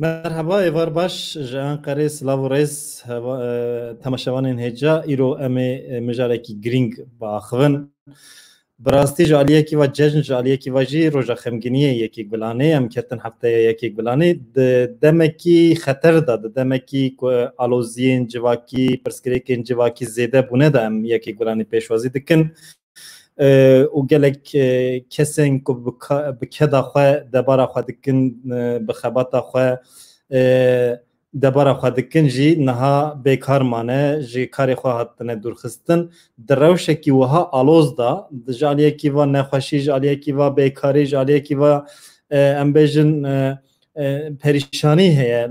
Merhaba, evar baş, ji Ankara'yı Slav Reis, temaşevanên heca, îro em ê mijarekî giring biaxivin. Bi rastî ji aliyekî ve cejn ji aliyekî ve jî roja xemgîniyê yekê gulanê, em ketin hefteya yekê gulanê, di demekî xeter da, di demekî ku aloziyên civakî, pirsgirêkên civakî zêde bûne de em yekê gulanê pêşwazî dikin. û gelek kesên ku bi keda xwe debara xwe dikin, bi xebata xwe debara xwe dikin jî niha bêkar mane, ji karê xwe hatine dûrxistin. Di rewşekî wiha aloz da, ji aliyekî ve nexweşî, ji aliyekî ve bêkarî, ji aliyekî ve em bêjin perîşanî heye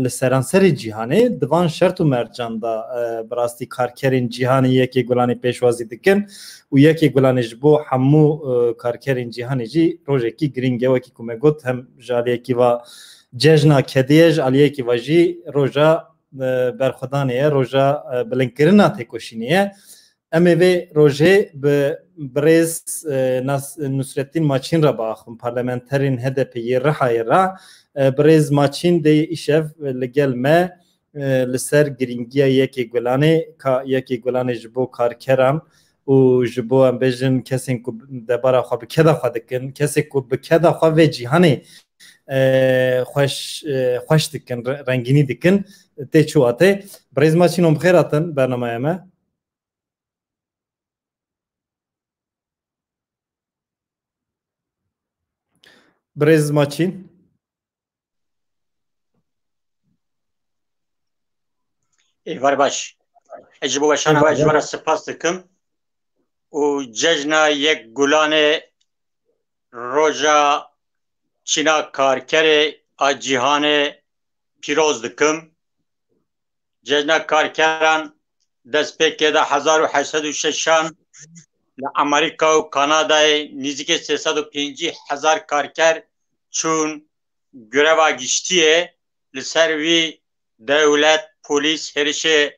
li seranserê cîhanê, di van şert û mercan da bi rastî karkerên cîhanê yekê gulanê pêşwazî dikin û yekê gulanê ji bo hemû karkerên cîhanê jî rojekî giring e, wekî ku me got, hem ji aliyekî ve cejna kediyê, ji aliyekî ve jî roja berxwedanê ye, roja bilindkirina têkoşînê ye. Em ê vê rojê bi birêz Nusretîn Maçîn re biaxivin, parlamenterên HDP'yê Rihayê re. Birêz Maçîn dê îşev li gel me li ser giringiya yekê gulanê, ka yekê gulanê ji bo karkeran û ji bo em bêjin kesên ku debara xwe bi keda xwe dikin, kesê ku bi keda xwe vê cîhanê xweş dikin, rengînî dikin, tê çûatê. Birêz Maçîn bi xêr hatin bernamaya me. Birêz Maçîn. Var baş. Eci bu başana ve ecvara spas dikim. O cejna yek gulane roja Çina karkere a cihane piroz dikim. Cejna karkeran destpêkê de 1806 li Amerika û Kanadayê nîzîkê 350,000 karker çûn greva giştiyê li ser wî dewlet, polîs herişê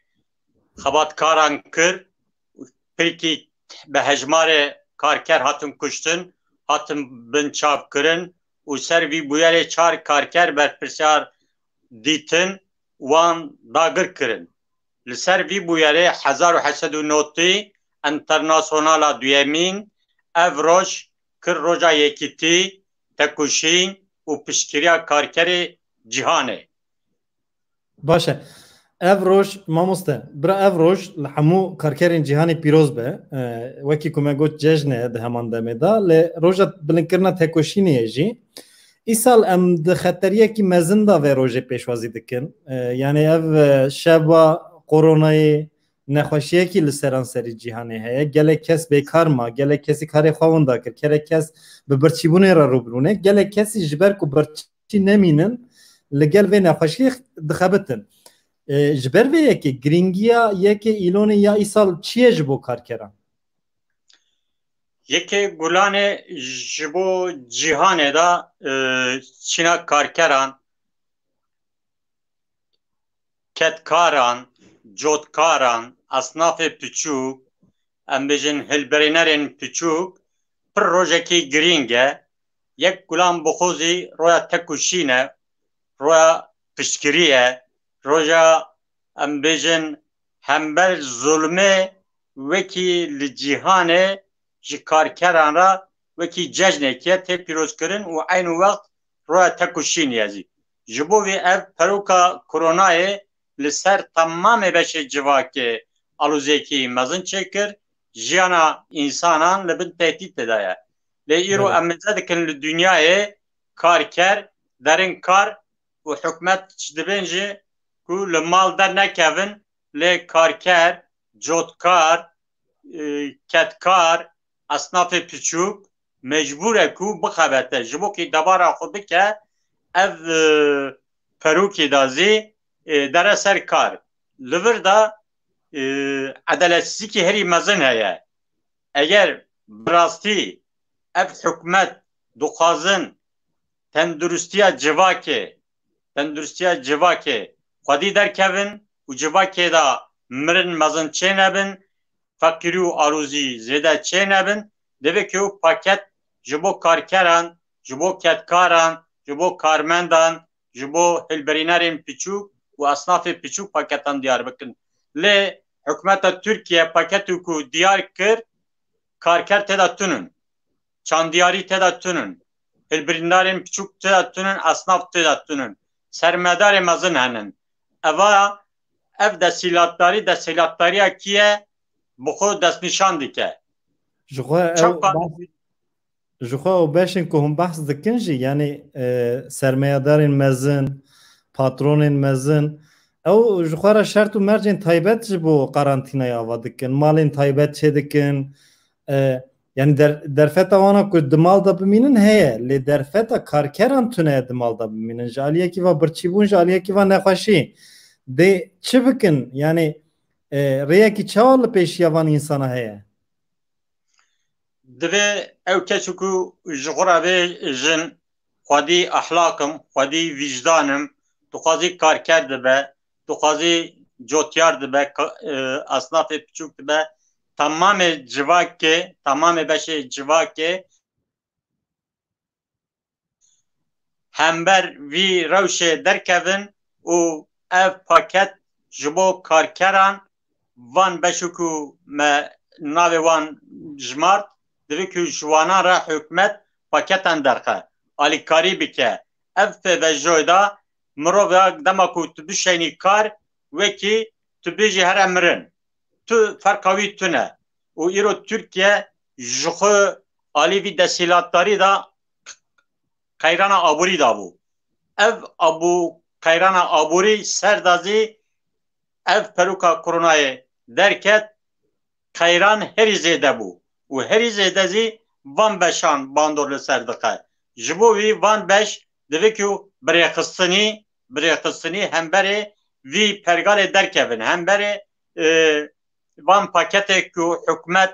xebatkaran kir. Pêkî bi hejmarê karker hatin kuştin, hatin binçavkirin û ser vî bûyerê 4 karker berpirsiyar dîtin wan dagir kirin. Li ser vî bûyerê 1890 Internasyonala duyemîn ev roj kir roja yekîtî, tekuşîn û piştgiriya karkerê cîhanê. Baş e. Ev roj mamoste, bira ev roj li hemû karkerên cîhanê pîroz be. Wekî ku me got cejn e di heman demê da, lê roja bilinkirina tekoşînê jî îsal em di xeteriyekî mezin da vê rojê pêşwazî dikin. Yani ev şeva koronayê nexweşiyekî li seranserî cîhanê heye. Gelek kes bêkar ma, gelek kesî karê xwe winda kir, gelek kes bi birçîbûnê re rûbirûne, gelek kesî ji ber ku birçî nemînin li gel vê nexweşiyê dixebitin. Ji ber vê yekê giringiya yekê îlonê ya îsal çi ye ji bo karkeran? Yekê gulanê ji bo cîhanê da Çîna karkeran, ketkaran, cotkaran, esnafê piçûk, em bêjin hilberînerên piçûk pir rojekî giring e. Yek gulan bixwazî roya tekuşîn e, roya piştgirî ye, roja em bêjin hember zulmê wekî li cîhanê ji karkeran re wekî cejnekî ye tê pîrozkirin û aynû wext roya tekuşîn ye zî. Ji bo vê ev peroka koronayê li ser temamê beşê civakê aloziyekî mezin çêkir, jiyana însanan li bin tehdîtê de ye. Lê îro em mêze dikin li dünyayê karker, derin kar û hikûmet dibin jî ku li mal dernekevin, lê karker, cotkar, ketkar, esnafê piçûk mecbûr e ku bixebete ji bo kî debara xwe bike, ev perokê da zî dere ser kar. Li vir da edaletsizlikê herî mezin heye. Eger bi rastî ev hikûmet dixwazin tendurustiya civakê xwedî derkevin û civakê da mirin mezin çê nebin, fekirî û alozî zêde çê nebin, divê ku ew paket ji bo karkeran, ji bo ketkaran, ji bo karmendan, ji bo hilberînerên piçûk û esnafê piçûk paketan diyar bikin. Lê hikûmeta Tirkiye paketê ku diyar kir karker têda tûnin, çandiyarî têda tûnin, hilberînerên piçûk têda tûnin, esnaf têda tûnin, sermayedarê mezin henin. Eva ev desthilatdariya kî ye bi xwe destnîşan dike. Ji xwe ew beşên ku hûn behs dikin jî yanî sermayedarên mezin, patronên mezin ew ji xwe re şert û mercên taybet ji bo qarantînaya ava dikin, malên taybet çê dikin. Yani derfeta wana ku di mal da bimînin heye, lê derfeta karkeran tune di mal da bimînin. Ji aliyekî ve birçîbûn, ji aliyekî ve nexweşî. Dê çi bikin? Yani rêyekî çawa li pêşiya van însana heye? Divê ew kes ku ji xwe re bêjin xwedî ahlakim, xwedî vicdanim, dixwazî karker dibe, dixwazî cotyar dibe, esnafê piçûk dibe, tamamê civakê, tamamê beşê civakê hember vî rewşê derkevin û ev paket ji bo karkeran van beşê ku me navê wan jmart divê ku ji wanan re hikûmet paketan derxe, alîkarî bike. Ev pêvejoyê da mirov dema ku tu bişenî kar wekî tu bêjî here mirin. Tu ferqa wî tune. û îro Tirkiye ji xwe alî vî desthilatdarî da qeyrana aborî dabû. Ev qeyrana aborî serdazî ev peroka koronayê derket qeyran herî zêde bû û herî zêde zî van beşan bandor li ser dike. Ji bo wî van beş divê ku birêxistinî hemberê vî pergalê derkevin, hemberê van paketê ku hikûmet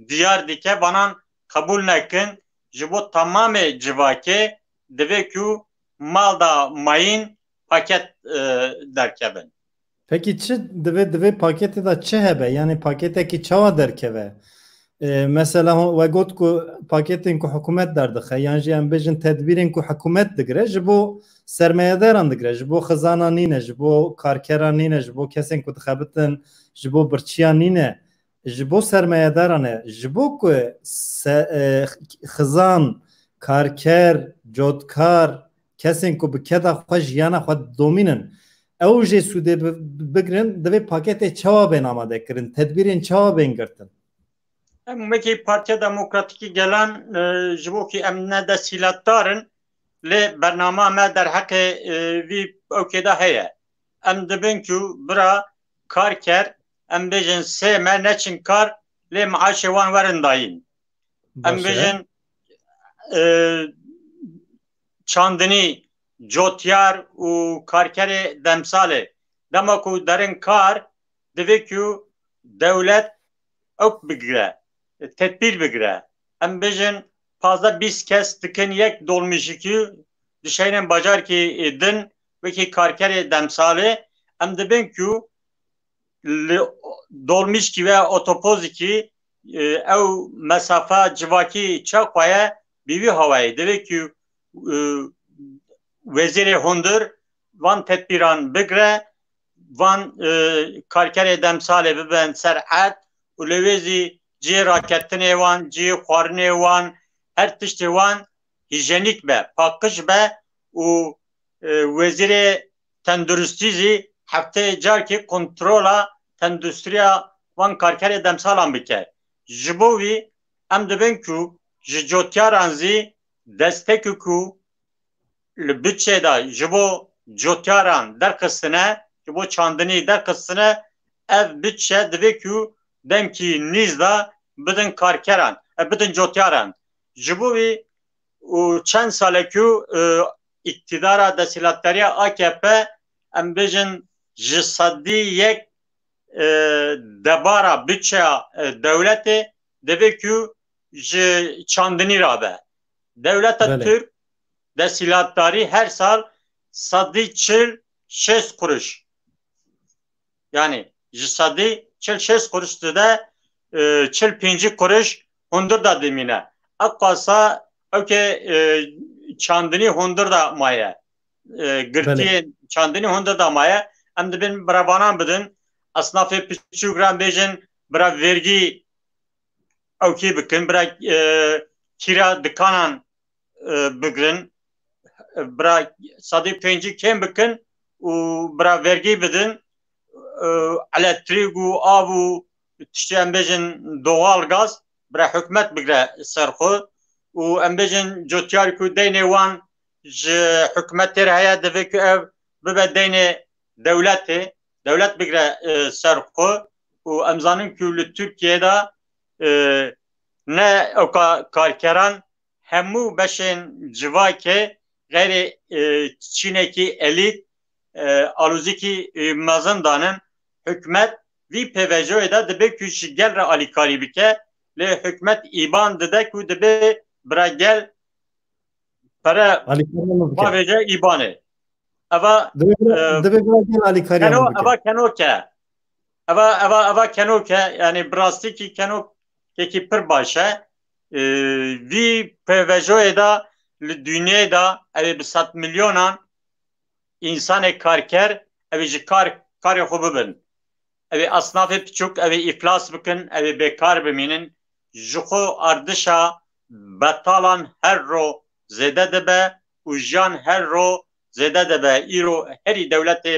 diyar dike vanan qebûl nekin. Ji bo tamamê civakê divê ku mal da mayîn paket derkevin. Peki çi divê paketê da çi hebe? Yani paketekî çawa derkeve? Mesela ve got ku paketên ku hikûmet derdixe yan jî em bêjin tedbîrên ku hikûmet digire ji bo sermayedaran digire, ji bo xizanan nîne, ji bo karkeran nîne, ji bo kesên ku dixebitin, ji bo birçiyan nîne, ji bo sermayedaran e, ji bo ku xizan, karker, cotkar, kesên ku bi keda xwe jiyana xwe domînin, ew jê sûdê bigirin, divê paketê çawa bên amadekirin, tedbîrên çawa bên girtin? Em wekî Partiya Demokratîkî gelan ji bo ku em ne desthilatdarin lê bernama me derheqê vî ewkê de heye. Em dibin ku bira karker em bêjin sê me neçin kar lê maaşê wan werin dayîn. Em bêjin çandinî, cotyar û karkerê demsalê dema ku derin kar divê ku dewlet ew bigire, tedbîr bigire. Em bêjin 15-20 kes dikin yek dolmuşikî dişeynin bacarkî din wekî karkerê demsalê em dibin ku dolmuşkî ve otopozikî ew mesafa civakî çaxwaye bîvî hawayê divê ku wezîrê hundir van tedbîran bigire, van karkerê demsalê bibin serhet û li wê zî cihê raketinê wan, cihê xwarinê wan, her tiştê wan hîjenîk be, paqij be û wezîrê tenduristî zî hefteyê carkê kontrola tenduristiya van karkerê demsalan bike. Ji bo wî em dibin ku ji cotyaran zî destekê ku li bütçê da ji bo cotyaran derxistine, ji bo çandinî derxistine ev bütçe divê ku demkî nîz da bidin karkeran, bidin cotyaran. Ji bo wî û çend sale ku iktidara desthilatdariya AKP em bêjin ji sedî yek debara bütçeya dewletê divê ku ji çandinî rabe. Dewleta Türk desthilatdarî her sal sedî çil 6 kuruş. Yani ji sedî çil 6 kuruş dide çil 5 kuruş hundur da dimîne. Aqasa evke çandinî hundur da maye. بله girtiye çandini hunda damaya em dibin birabanan bidin esnafê piçûk ran bêjin bira vergî ewkê bikin bira kîra dikanan bigirin bira sedî pêncî kêm bikin û bira vergî bidin elektrîk û av û tiştê em bêjin doğal gaz bira hikûmet bigire ser xwe û em bêjin cotiyarî ku deynê wan ji hikûmetê re heye divê ku ev bibe deynê dewletê dewlet bigire ser xwe û em zanin ku li Tirkiyeyê de ne ewka karkeran hemû beşên civakê gayrê Çînekî elît alûzikî mezin danin hikûmet vî PVJoyê de dibe ku ji gel re alîkarî bike lê hikûmet îban dide ku dibe bira gel pere PVJ îbanê eva eva kenoke eva kenoke yani bi rastî kenokekî pir baş e vî PVJoyê de li dünyayê de ev bi 100 milyonan insanê karker ev ji karê xwe bibin ev esnafê piçûk ev îflas bikin ev bêkar bimînin ji xwe ardişa betalan her ro zêde dibe û jiyan her ro zêde dibe îro herî dewletê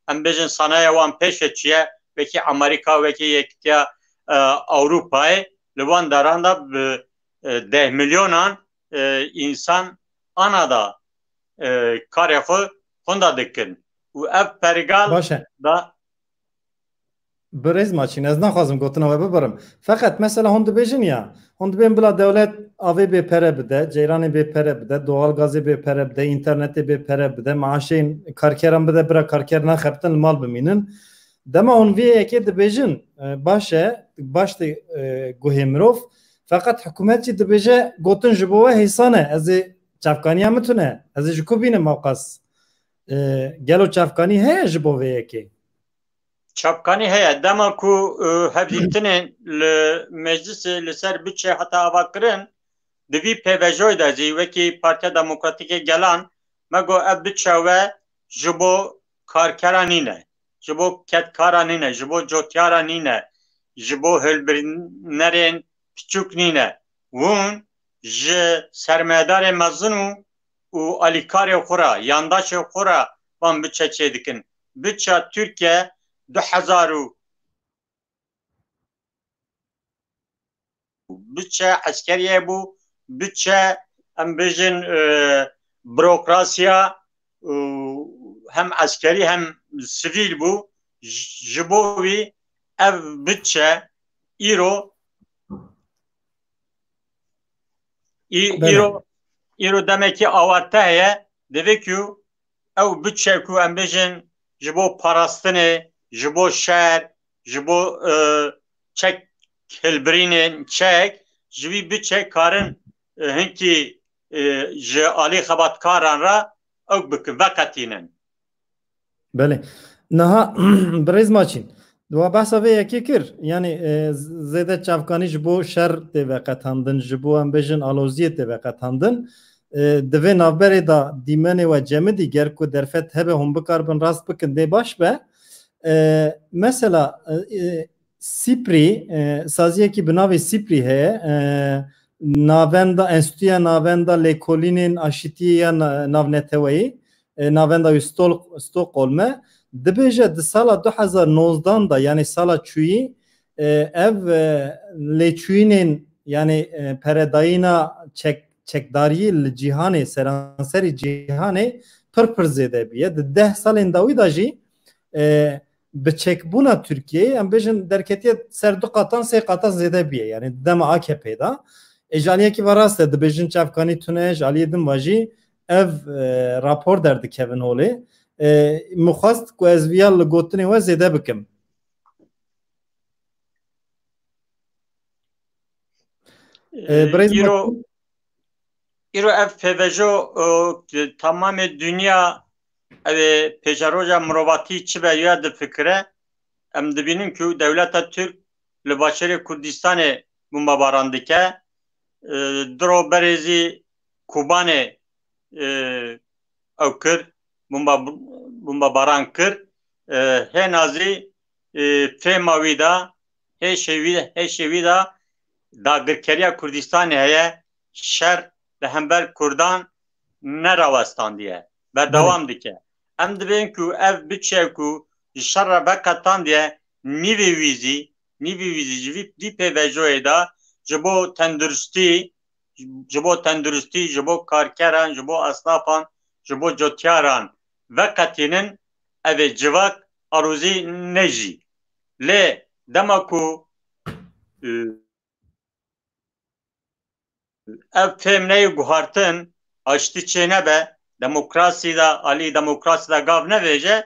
em bêjin sanaya wan pêşê çiye wekî Amerîka wekî Yekîtiya Ewropayê li wan daran da bi 10 milyonan însan ana da karê xwe xunda dikin û ev pergal da برز ماچین از نخوازم گفتن و ببرم فقط مثلا هند بیشین یا هند بین بلا دولت آوی به پره بده جیرانی به پره بده دوال گازی به پره بده اینترنتی به پره بده معاشین کارکران بده برا کارکر نخبتن مال بمینن دما اون وی که د بیشین باشه باشت گوهمروف فقط حکومتی د بیشه گوتن جبوه حسانه از چافکانی هم میتونه از جکو بینه موقعس گلو چافکانی هه جبوه که çapkanî heye dema ku hevdîtinên li meclisê li ser bütçe heta ava kirin di vî PVJoyê de jî wekî Partiya Demokratîkê Gelan me got ev bütçe we ji bo karkeran nîne ji bo ketkaran nîne ji bo cotyaran nîne ji bo hilbirînerên piçûk nîne hûn ji sermayedarê mezin û alîkarê xwe re yandaşê xwe re van bütçe çê dikin bütçe Tirkiye 2000 bütçe askeriye bu bütçe em bêjin bürokrasiya hem askeri hem sivil bu ji bo wî ev bütçe îro demekî awarte heye divê ku ew bütçe ku em bêjin ji bo parastinê ji bo şer ji bo çek hilbirînên çek ji vî bütçe karin hinkî ji alî xebatkaran re ew bikin veqetînin بله نها برز ماچین دو بحثا وی یکی کر یعنی زیده چافکانی جبو شر تی وقتاندن جبو هم بجن آلوزیه تی وقتاندن دوی نافبری دا دیمنی و جمدی گر کو درفت هبه هم بکار بن راست بکن دی باش به mesela Sipri saziye ki binavi Sipri he navenda enstitüye navenda lekolinin aşitiye navneteveyi navenda Stockholm'e dibêje di sala 2019 da yani sala çûyî ev lêçûyînên yani peredayîna çekdariyê li cîhanê seranserî cîhanê pir zêde bûye di 10 salên dawî da jî bi çekbûna Tirkiyeyê em bêjin derketiye ser du qatan sê qata zêde bûye yani dema AKP'de jaliyekî ve rast e dibêjin çavkanî tune jaliyê din ve jî ev rapor derdikevin holê mixwast ku ez viya li gotinê we zêde bikim îro ev PVJo tamamê dünya ev pêşeroja mirovatî çi be ya difikire em dibînin ku dewleta Türk li başerê Kurdistanê bombebaran dike diro berêzî Kubanê ew kir bomba baran kir henazî fêma wî da hêşê da dagirkeriya Kurdistanê heye şer li hember Kurdan nerawestandiye berdewam dike. Em dibên ku ev biçe ku ji şerra vekatan diye nîvê wî ji vî pêvejoyê da ji bo tenduristî ji bo karkeran ji bo esnafan ji bo cotyaran vekatînin ev ê civak arûzî nejî lê dema ku ev fêm neyê guhartin aştî çênebe demokrasî da alî demokrasî da gav neveje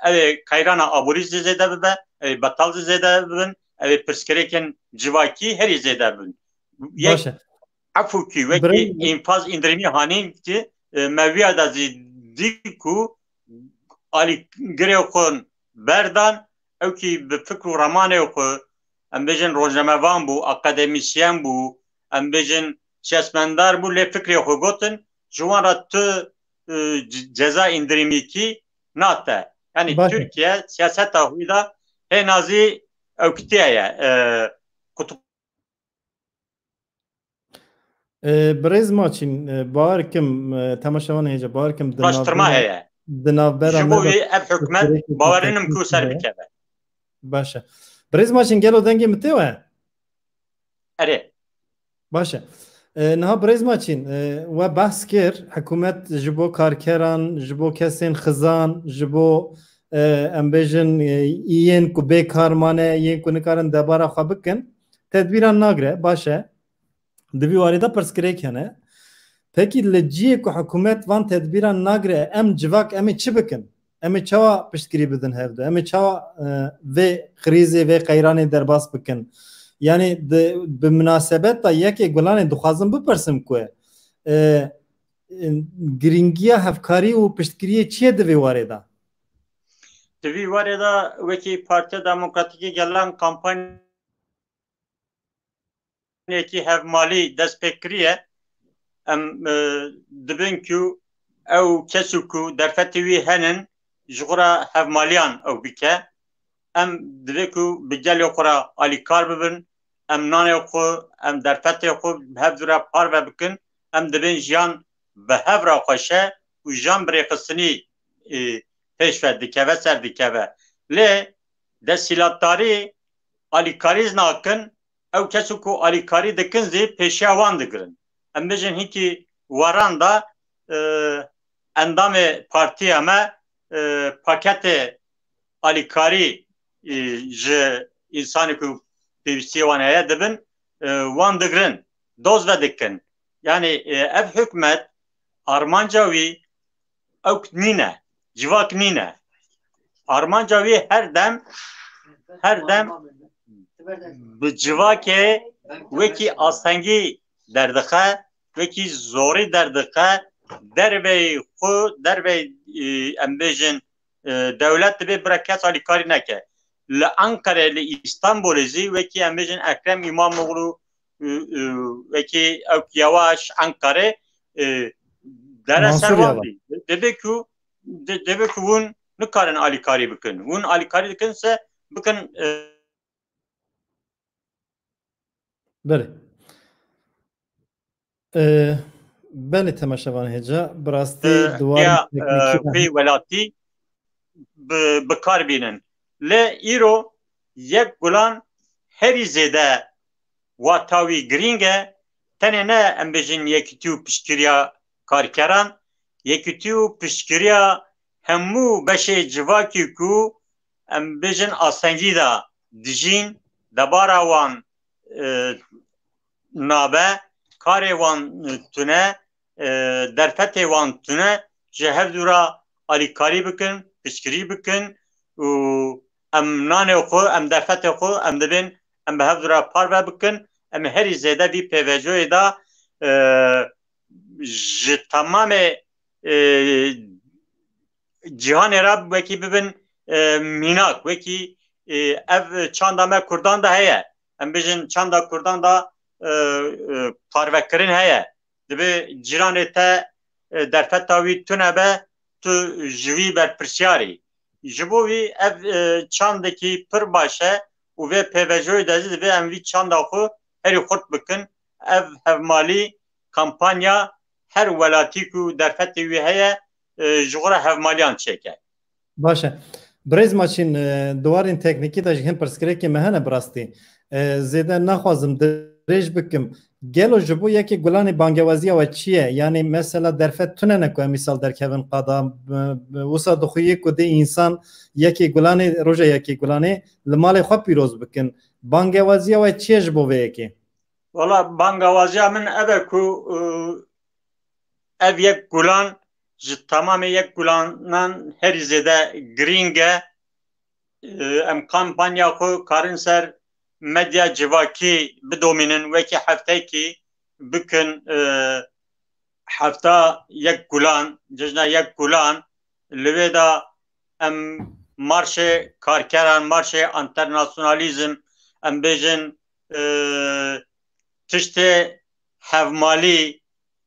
ev ê kayrana aborî zêde bibe ev ê betal zêde bibin ev ê pirsgirêkên civakî herî zêde bibin. Yek efûkî wekî infaz indirimî hanîn ki meviya da dî ku alî girê xwe berdan ew kî bi fikr û remanê xwe em bêjin rojnamevan bû akademisyen bû em bêjin şesmendar bû lê fikrê xwe gotin ji wan re tu ceza indirimîkî nate. Yani Türkiye siyaseta xwe da hênazî ewkitiye ye Birêz maçîn bawerkim temaşevan hêja bawerkim baştırma heye di navbera ji bo wê ev hikûmet bawerînim ku ser bikeve. Baş e. Birêz maçîn gelo dengê mi tê we? Erê. Baş e. Niha birêz maçîn we behs kir hikûmet ji bo karkeran ji bo kesên xizan ji bo em bêjin yên ku bêkar mane yên ku nikarin debara xwe bikin tedbîran nagire baş e. Di vî warî da pirsgirêk hene. Pekî li ciyê ku hikûmet van tedbîran nagire em civak em ê çi bikin? Em ê çawa piştgirî bidin hev de? Em ê çawa vê xirîzê vê qeyranê derbas bikin? Yani bi münasebet da yekê gulanê dixwazim bipirsim ku giringiya hevkarî û piştgiriyê çi ye di vê warê da? Di vî warê da wekî Partiya Demokratîkê Gelan kampanyekî hevmalî dest pê kiriye em dibin ku ew kesû ku derfetê wî henin ji xwe hevmaliyan ew bike em divê ku bi gelê xwe re alîkar bibin em nanê xwe em derfetê xwe hev dure parve bikin em dibin jiyan bi hev re xweşe û jiyan birêxistinî pêşve dikeve ser dikeve lê destîlatdarî alîkarî nakin ew kesû ku alîkarî dikin zê pêşiya wan digirin. Em bêjin hînkî waran da endamê partiya me paketê alîkarî ji însanê ku pêwîstiyê wan heye dibin wan digirin doz ve dikin. Yani ev hikûmet armanca wî ew nîne civak nîne armanca wî her dem bi civakê wekî astengî derdixe wekî zorî derdixe dervê xwe dervê em bêjin dewlet dibe bire kes alîkarî neke. Li Ankara'yê li İstanbul'ê zî wekî em bêjin Ekrem İmamoğlu wekî ew Yewaş Ankara'yê dere servan dî. Dibê ku hûn nikarin alîkarî bikin. Hûn alîkarî dikinse bikin Belê. Belê temaşevan hêja bi rastî wê welatî bi kar bînin. Lê îro yek gulan herî zêde wata wî girîng e tenê ne em bêjin yekîtî û piştgiriya karkeran yekîtî û piştgiriya hemû beşê civakî ku em bêjin astengî da dijîn debara wan nabe karê wan tune derfetê wan tune ji hev dûra alîkarî bikin piştgirî bikin û em nanê xwe em derfetê xwe em dibin em bi hev dûra parve bikin em herî zêde vî pêvejoyê da ji temamê cîhanê re wekî bibin mînak wekî ev çanda me Kurdan da heye em bêjin çanda Kurdan da parvekirin heye dibe cîranê te derfeta wî tune be tu jivî berpirsiyarî. Ji bo wî ev çandekî pir baş e û vê pêvejoyê de divê em vî çanda xwe herî xurt bikin. Ev hevmalî kampanya her welatî ku derfetê wî heye ji xwe re hevmaliyan çêke. باشه برز ماشین دوارین تکنیکی تا جهان پرسکره که مهنه براستی زیده نخوازم درج بکم گلو جبو یکی گلان بانگوازی و چیه یعنی مثلا درفت تونه نکوه مثال در کهون قدام وسا دخویی که دی انسان یکی گلان روژه یکی گلانه لمال خواه پیروز بکن بانگوازی و چیه جبو به یکی والا بانگوازی من اوه که ev yek gulan ji tamamê yek gulanan herî zêde girîng e. Em kampanya xwe karin ser medya civakî bidomînin wekî heftekî bikin hefta yek gulan, cejna yek gulan li wê de em marşê karkeran, marşê internasyonalîzm em bêjin tiştê hevmalî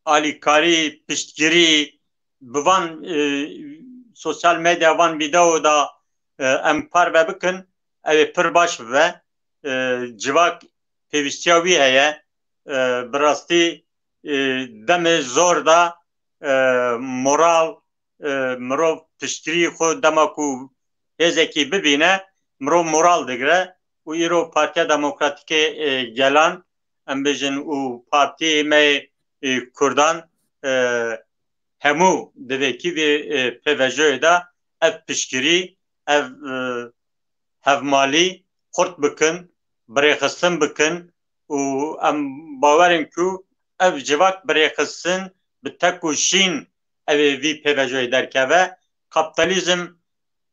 alîkarî, piştgirî bi van sosyal medya van vîdeo da em parve bikin ew ê pir baş bibe. Civak pêwîstiya wî heye bi rastî demê zor da moral mirov piştgirî xwe dema ku hêzekî bibîne mirov moral digire û îro Partiya Demokratîkê Gelan em bêjin û partiyê me Kurdan hemû divêkî vê pêvejoyê de ev piştgirî ev hevmalî xurt bikin, birêxistin bikin û em bawerin ku ev civak birêxistin bi tek û şîn ew ê vî pêvejoyê derkeve. Kapitalizm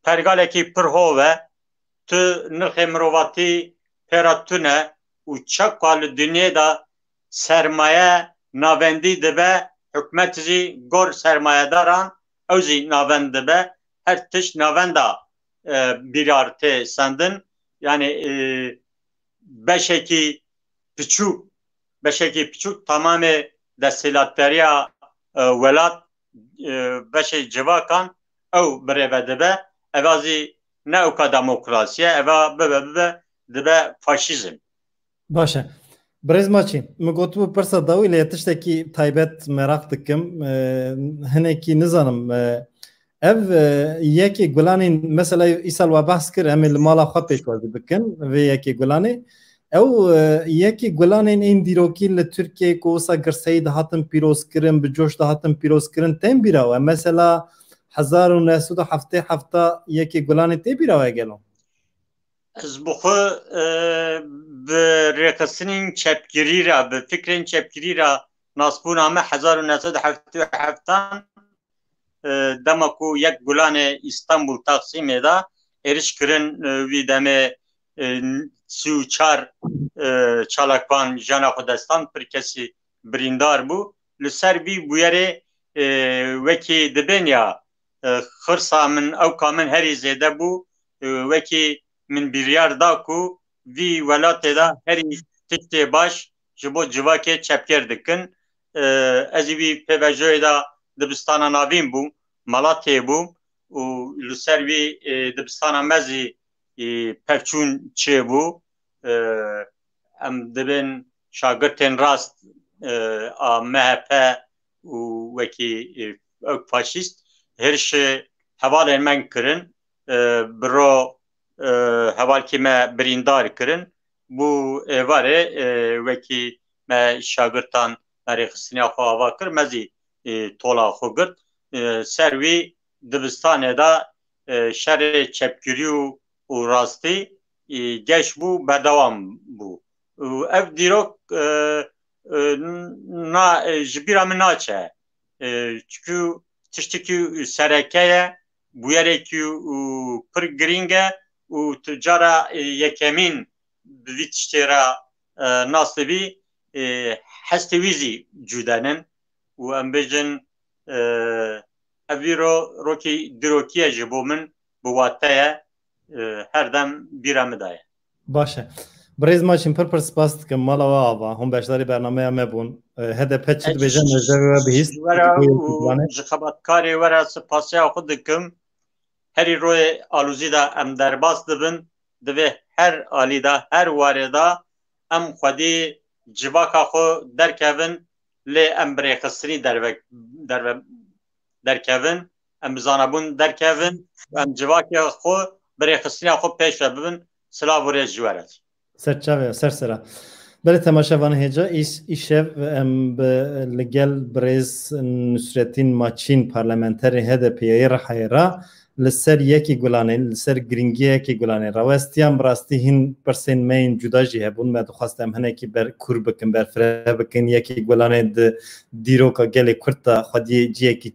pergalekî pir hov e. Tu nirxê mirovatî pêra tune û çeka li dunyayê da sermaye navendî dibe, hikûmet jî gor sermayedaran ew jî navend dibe. Her tişt navenda birar tê sendin. Yani beşekî piçûk tamamê desthilatkariya welat beşê civakan ew birêve dibe. Eva jî ne ewka demokrasiye, eva bibe dibe faşîzm. باشه برز ماچی مگوتو پرسا داوی لی تشتکی تایبت merak dikim hinekî nizanim ev yekî gulanên mesela îsal we behs kir em ê li mala xwe pêşwazî bikin vê yekî gulanê ew yekî gulanên ên dîrokî li Tirkiyeyê ku wisa girseyî dihatin pîrozkirin bi coş dihatin pîrozkirin tên bîra we mesela 1977 yekî gulanê tê bîra we gelo Ez bu xwe bi rêxistinên çepgirî re bi fikrên çepgirî re nasbûna me 1977 dema ku yek gulanê İstanbul Taksimê de êriş kirin wî demê 34 çalakvan jana xwe destan pir kesî birîndar bû. Li ser vî bûyerê wekî dibêniya xirsa min ewka min herî zêde bû wekî min biryar da ku vî welatê de herî tiştê baş ji bo civakê çepger dikin. Ez ê vî pêvejoyê de dibistana navîn bûm, Malatyayê bûm û li ser vî dibistana me zî pevçûn çêbû. Em dibin şagirtên rast a MHP û wekî faşîst herişê hevalên me kirin bi ro hevalkî me birîndar kirin. Bu êvarê wekî me şagirtan rêxistiniya xwe ava kir me zî tola xwe girt. Ser wî dibistanê de şerê çepgirî û rastî geş bû berdewam bû. Ev dîrok ji bîra min naçe çünkü tiştekî sereke ye bûyerekî pir girîng e û tu cara yekemîn bi vî tiştê re nasibî hestê wî zî cudenin û em bêjin ev îro rokê dîrokî ji bo min bi wate ye her dem bîra me de ye. باشه برز ماشین پر سپاس دکم مالا و آوا هم باشداری برنامه همه بون HDP چید بیجن نجوی و بهیست جخباتکاری ورا سپاسیا خود دکم هری روی آلوزی دا ام درباس دبن دوی هر آلی دا هر واره دا ام خودی جواکا خو درکوین لی ام بریخستنی درکوین ام زانبون درکوین و ام جواکی خو بریخستنی خو پیش ببین سلاو وریا جوارد سرچاوه سرسرا بله تماشاوان هجا ایشف ام لگل برز نصرتین ماچین پارلمانتری HDP رحیرا لسر یکی گلانه لسر گرینگی یکی گلانه راوستیام براستی هین پرسین مین جدا جیه بون من خواستم هنه کی بر کور بکن بر فره بکن یکی گلانه دیرو که گلی کرتا خودی جیه کی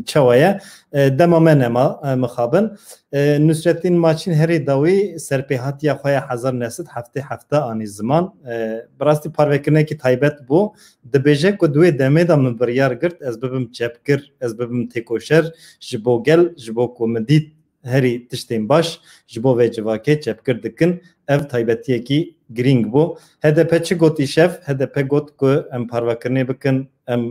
چوایه دما من مخابن نصرتین ماچین هری داوی سرپیهاتی خواه حزار نسد هفته آنی زمان براستی پاروکنه کی تایبت بو دبیجه که دوی دمه دا من بریار گرد از ببم چپکر از ببم تکوشر جبو گل جبو کومدید هری تشتین باش جبو و جواکه چپکر دکن ev taybetiyekî giring bû HDP çi gotî şev HDP got ku em parvekirinê bikin em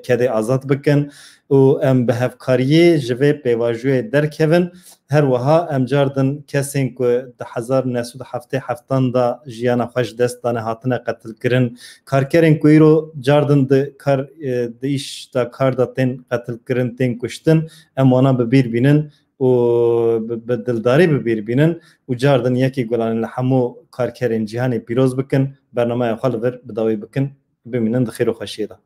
kedê azad bikin û em bi hevkariyê ji vê pêvajiyê derkevin her wiha em cardin kesên ku di 1977 da jiyana xwe ji dest dane hatine qetilkirin karkerên ku îro cardin di îş da kar da tên qetilkirin tên kuştin em wana bi bîr bînin و به دلداری ببیر بینن و جاردن یکی گلان لحمو کارکرین جهانی پیروز بکن برنامه خالور بداوی بکن ببینن خیر و خوشی ده